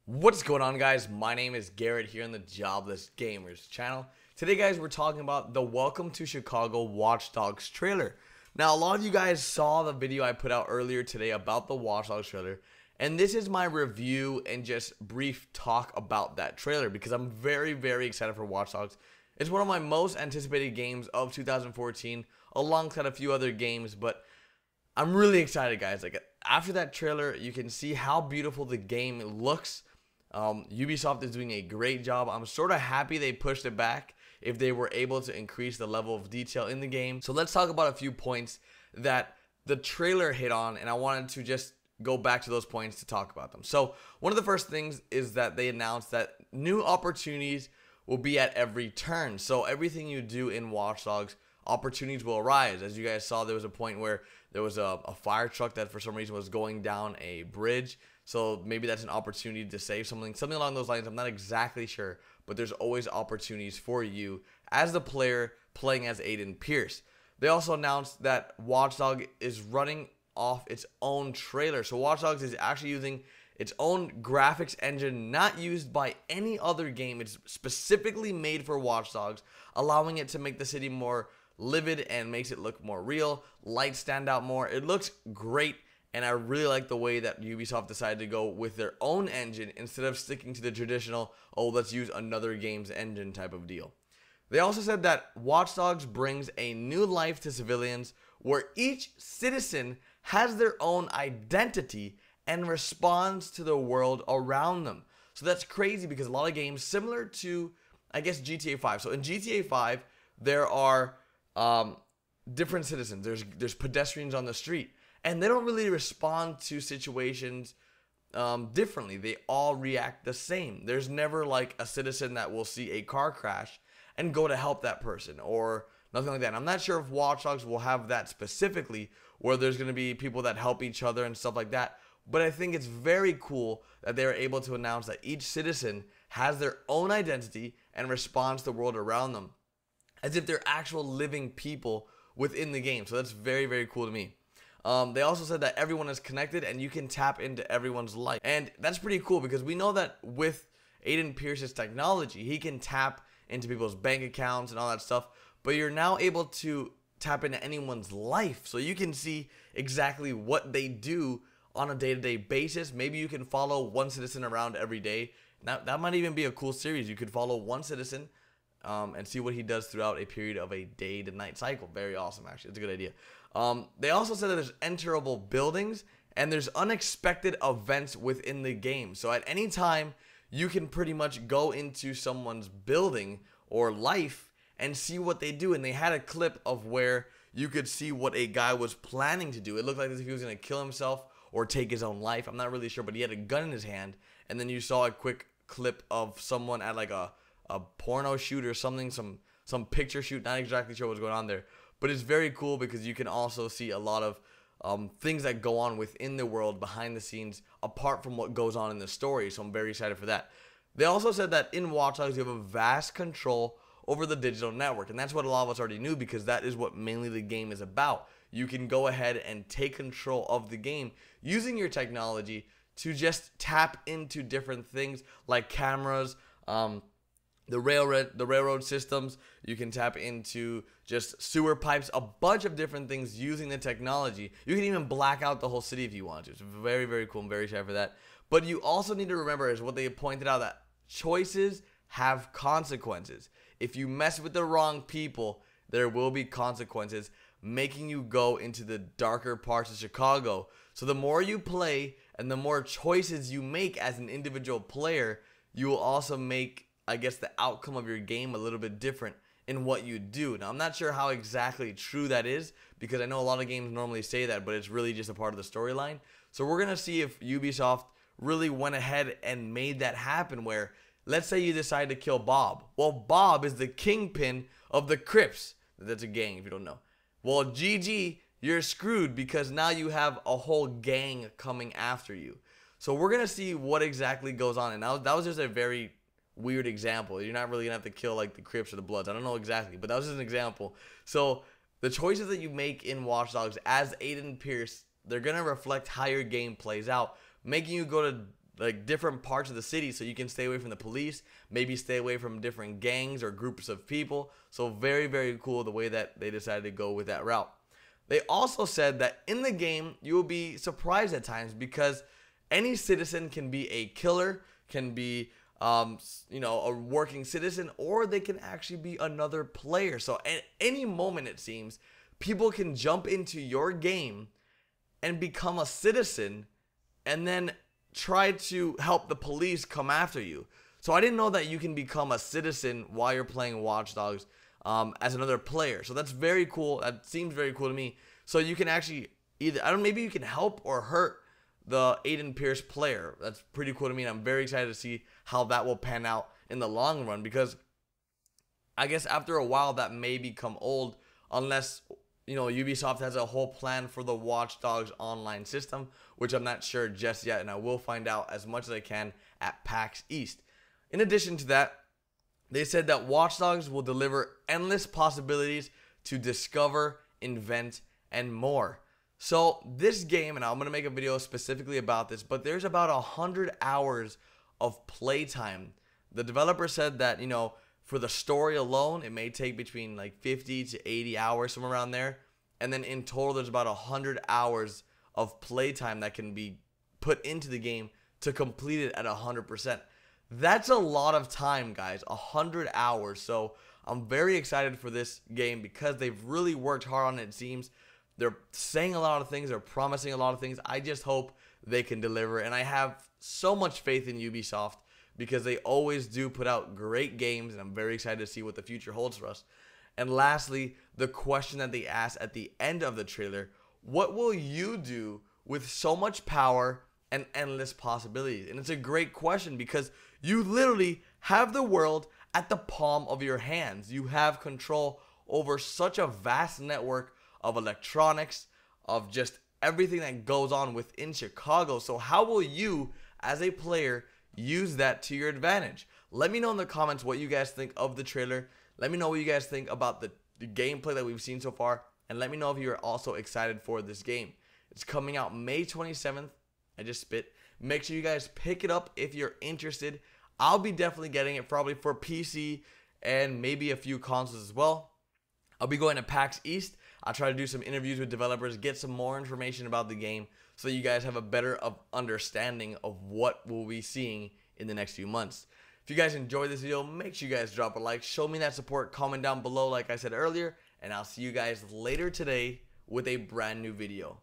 What's going on, guys? My name is Garrett here on the Jobless Gamers channel. Today, guys, we're talking about the Welcome to Chicago Watch Dogs trailer. Now, a lot of you guys saw the video I put out earlier today about the Watch Dogs trailer, and this is my review and just brief talk about that trailer because I'm very, very excited for Watch Dogs. It's one of my most anticipated games of 2014, alongside a few other games, but I'm really excited, guys. Like, after that trailer, you can see how beautiful the game looks. Ubisoft is doing a great job. I'm sort of happy they pushed it back if they were able to increase the level of detail in the game. So let's talk about a few points that the trailer hit on, and I wanted to just go back to those points to talk about them. So one of the first things is that they announced that new opportunities will be at every turn. So everything you do in Watch Dogs, opportunities will arise. As you guys saw, there was a point where there was a fire truck that for some reason was going down a bridge. So maybe that's an opportunity to save something along those lines. I'm not exactly sure, but there's always opportunities for you as the player playing as Aiden Pierce. They also announced that Watch Dogs is running off its own trailer. So Watch Dogs is actually using its own graphics engine, not used by any other game. It's specifically made for Watch Dogs, allowing it to make the city more livid and makes it look more real. Lights stand out more. It looks great. And I really like the way that Ubisoft decided to go with their own engine instead of sticking to the traditional, oh, let's use another game's engine type of deal. They also said that Watch Dogs brings a new life to civilians where each citizen has their own identity and responds to the world around them. So that's crazy because a lot of games, similar to, I guess, GTA 5. So in GTA 5, there are different citizens. There's pedestrians on the street. And they don't really respond to situations differently. They all react the same. There's never like a citizen that will see a car crash and go to help that person or nothing like that. And I'm not sure if Watch Dogs will have that specifically, where there's going to be people that help each other and stuff like that. But I think it's very cool that they were able to announce that each citizen has their own identity and responds to the world around them as if they're actual living people within the game. So that's very, very cool to me. They also said that everyone is connected and you can tap into everyone's life. And that's pretty cool because we know that with Aiden Pierce's technology, he can tap into people's bank accounts and all that stuff. But you're now able to tap into anyone's life. So you can see exactly what they do on a day-to-day basis. Maybe you can follow one citizen around every day. Now, that might even be a cool series. You could follow one citizen and see what he does throughout a period of a day-to-night cycle. Very awesome, actually. It's a good idea. They also said that there's enterable buildings and there's unexpected events within the game. So at any time, you can pretty much go into someone's building or life and see what they do. And they had a clip of where you could see what a guy was planning to do. It looked like as if he was going to kill himself or take his own life. I'm not really sure, but he had a gun in his hand. And then you saw a quick clip of someone at like a porno shoot or something, some picture shoot. Not exactly sure what's going on there. But it's very cool because you can also see a lot of things that go on within the world behind the scenes apart from what goes on in the story. So I'm very excited for that. They also said that in Watch Dogs, you have a vast control over the digital network. And that's what a lot of us already knew because that is what mainly the game is about. You can go ahead and take control of the game using your technology to just tap into different things like cameras, the railroad systems. You can tap into just sewer pipes, a bunch of different things using the technology. You can even black out the whole city if you want to. It's very, very cool. I'm very excited for that. But you also need to remember is what they pointed out, that choices have consequences. If you mess with the wrong people, there will be consequences, making you go into the darker parts of Chicago. So the more you play and the more choices you make as an individual player, you will also make, I guess, the outcome of your game a little bit different in what you do. Now, I'm not sure how exactly true that is because I know a lot of games normally say that, but it's really just a part of the storyline. So we're going to see if Ubisoft really went ahead and made that happen where, let's say you decide to kill Bob. Well, Bob is the kingpin of the Crips. That's a gang if you don't know. Well, GG, you're screwed because now you have a whole gang coming after you. So we're going to see what exactly goes on. And that was just a very weird example. You're not really gonna have to kill like the Crips or the Bloods. I don't know exactly, but that was just an example. So the choices that you make in Watch Dogs as Aiden Pierce, they're gonna reflect how your game plays out, making you go to like different parts of the city so you can stay away from the police, maybe stay away from different gangs or groups of people. So very, very cool the way that they decided to go with that route. They also said that in the game you will be surprised at times because any citizen can be a killer, can be a working citizen, or they can actually be another player. So at any moment, it seems, people can jump into your game and become a citizen and then try to help the police come after you. So I didn't know that you can become a citizen while you're playing Watch Dogs as another player. So that's very cool. That seems very cool to me. So you can actually maybe you can help or hurt the Aiden Pierce player. That's pretty cool to me, and I'm very excited to see how that will pan out in the long run, because I guess after a while that may become old unless Ubisoft has a whole plan for the Watch Dogs online system, which I'm not sure just yet, and I will find out as much as I can at PAX East. In addition to that, they said that Watch Dogs will deliver endless possibilities to discover, invent, and more. So this game, and I'm going to make a video specifically about this, but there's about 100 hours of playtime. The developer said that, for the story alone, it may take between like 50 to 80 hours, somewhere around there. And then in total, there's about 100 hours of playtime that can be put into the game to complete it at 100%. That's a lot of time, guys, 100 hours. So I'm very excited for this game because they've really worked hard on it, it seems. They're saying a lot of things. They're promising a lot of things. I just hope they can deliver. And I have so much faith in Ubisoft because they always do put out great games. And I'm very excited to see what the future holds for us. And lastly, the question that they asked at the end of the trailer: what will you do with so much power and endless possibilities? And it's a great question because you literally have the world at the palm of your hands. You have control over such a vast network of electronics, of just everything that goes on within Chicago. So how will you, as a player, use that to your advantage? Let me know in the comments what you guys think of the trailer. Let me know what you guys think about the gameplay that we've seen so far. And let me know if you're also excited for this game. It's coming out May 27th. I just spit. Make sure you guys pick it up if you're interested. I'll be definitely getting it, probably for PC and maybe a few consoles as well. I'll be going to PAX East. I'll try to do some interviews with developers, get some more information about the game so you guys have a better understanding of what we'll be seeing in the next few months. If you guys enjoyed this video, make sure you guys drop a like, show me that support, comment down below like I said earlier, and I'll see you guys later today with a brand new video.